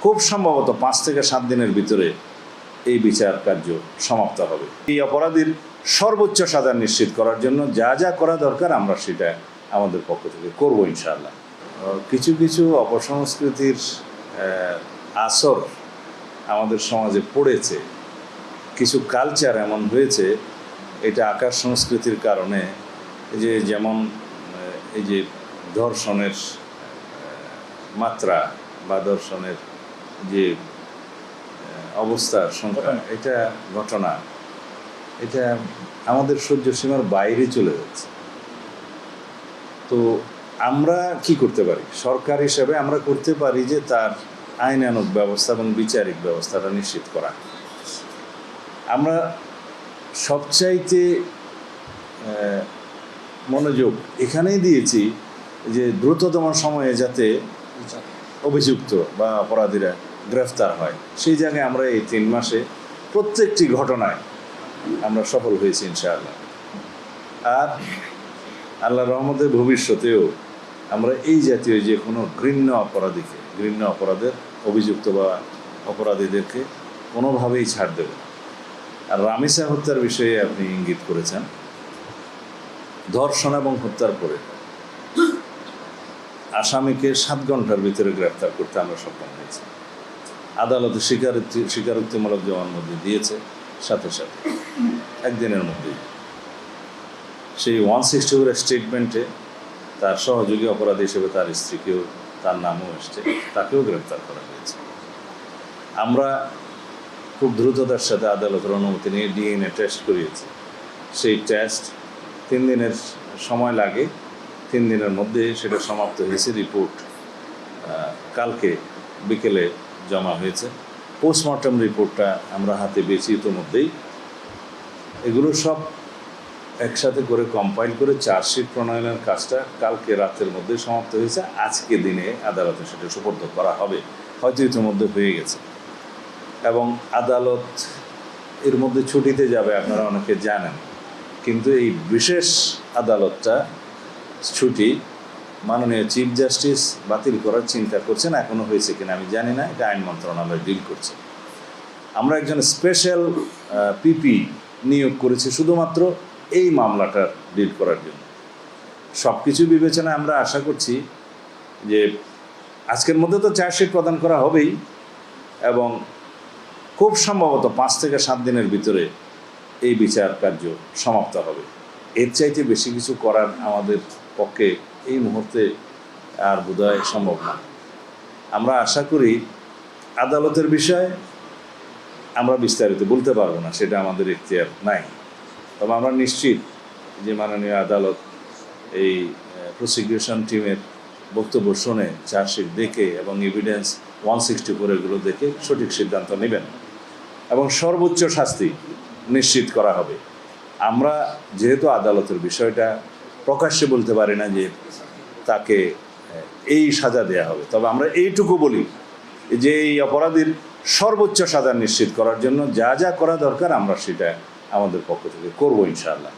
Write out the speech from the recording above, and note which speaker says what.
Speaker 1: খুব সম্ভবত 5 থেকে 7 দিনের ভিতরে এই বিচার কার্য সমাপ্ত হবে। এই অপরাধীর সর্বোচ্চ সাজা নিশ্চিত করার জন্য যা যা করা দরকার আমরা সেটা আমাদের পক্ষ থেকে করব ইনশাআল্লাহ। কিছু কিছু অপসংস্কৃতির আসর আমাদের সমাজে পড়েছে, কিছু কালচার এমন হয়েছে, এটা আকার সংস্কৃতির কারণে যেমন এই যে ধর্ষণের মাত্রা বা ধর্ষণের যে অবস্থার সংখ্যা, এটা ঘটনা, এটা আমাদের সহ্য সীমার বাইরে চলে যাচ্ছে। তো আমরা কি করতে পারি? সরকার হিসেবে আমরা করতে পারি যে তার আইনানুগ ব্যবস্থা এবং বিচারিক ব্যবস্থাটা নিশ্চিত করা। আমরা সবচাইতে মনোযোগ এখানেই দিয়েছি যে দ্রুততম সময়ে যাতে অভিযুক্ত বা অপরাধীরা গ্রেফতার হয়। সেই জায়গায় আমরা এই 3 মাসে প্রত্যেকটি ঘটনায় আমরা সফল হয়েছি ইনশাআল্লাহ। আর আল্লাহর রহমতে ভবিষ্যতেও আমরা এই জাতীয় যে কোনো ঘৃণ্য অপরাধের অভিযুক্ত বা অপরাধীদেরকে কোনোভাবেই ছাড় দেব না। আর রামিসা হত্যার বিষয়ে আপনি ইঙ্গিত করেছেন, ধর্ষণ এবং হত্যার পরে আসামিকে 7 ঘন্টার ভিতরে গ্রেফতার করতে আমরা সক্ষম হয়েছি। আদালতে স্বীকারোক্তিমূলক জবানবন্দি দিয়েছে, সাথে সাথে একদিনের মধ্যেই সেই 164 স্টেটমেন্টে তার সহযোগী অপরাধী হিসেবে তার স্ত্রীকেও, তার নামও এসছে, তাকেও গ্রেফতার করা হয়েছে। আমরা খুব দ্রুততার সাথে আদালতের অনুমতি নিয়ে ডিএনএ টেস্ট করিয়েছি। সেই টেস্ট 3 দিনের সময় লাগে, 3 দিনের মধ্যে সেটা সমাপ্ত হয়েছে। রিপোর্ট কালকে বিকেলে জমা হয়েছে। পোস্টমর্টম রিপোর্টটা আমরা হাতে পেয়েছি ইতিমধ্যেই। এগুলো সব একসাথে করে কম্পাইল করে চার্জশিট প্রণয়নের কাজটা কালকে রাতের মধ্যে সমাপ্ত হয়েছে। আজকে দিনে আদালতে সেটা সুপর্দ করা হবে, হয়তো ইতিমধ্যে হয়ে গেছে। এবং আদালত এর মধ্যে ছুটিতে যাবে, আপনারা অনেকে জানেন। কিন্তু এই বিশেষ আদালতটা ছুটি মাননীয় চিফ জাস্টিস বাতিল করার চিন্তা করছেন। এখনও হয়েছে কিনা আমি জানি না, এটা আইন মন্ত্রণালয় ডিল করছে। আমরা একজন স্পেশাল পিপি নিয়োগ করেছি শুধুমাত্র এই মামলাটা ডিল করার জন্য। সব কিছু বিবেচনায় আমরা আশা করছি যে আজকের মধ্যে তো চার্জশিট প্রদান করা হবেই, এবং খুব সম্ভবত 5 থেকে 7 দিনের ভিতরে এই বিচার কার্য সমাপ্ত হবে। এর চাইতে বেশি কিছু করার আমাদের পক্ষে এই মুহূর্তে আর বোধহয় সম্ভব না। আমরা আশা করি আদালতের বিষয়ে আমরা বিস্তারিত বলতে পারবো না, সেটা আমাদের এখতিয়ার নাই। তবে আমরা নিশ্চিত যে মাননীয় আদালত এই প্রসিকিউশন টিমের বক্তব্য শুনে, চার্জশিট দেখে এবং এভিডেন্স 164 এগুলো দেখে সঠিক সিদ্ধান্ত নেবেন এবং সর্বোচ্চ শাস্তি নিশ্চিত করা হবে। আমরা যেহেতু আদালতের বিষয়টা প্রকাশ্যে বলতে পারি না যে তাকে এই সাজা দেয়া হবে, তবে আমরা এইটুকু বলি যে এই অপরাধীর সর্বোচ্চ সাজা নিশ্চিত করার জন্য যা যা করা দরকার আমরা সেটা আমাদের পক্ষ থেকে করব ইনশাআল্লাহ।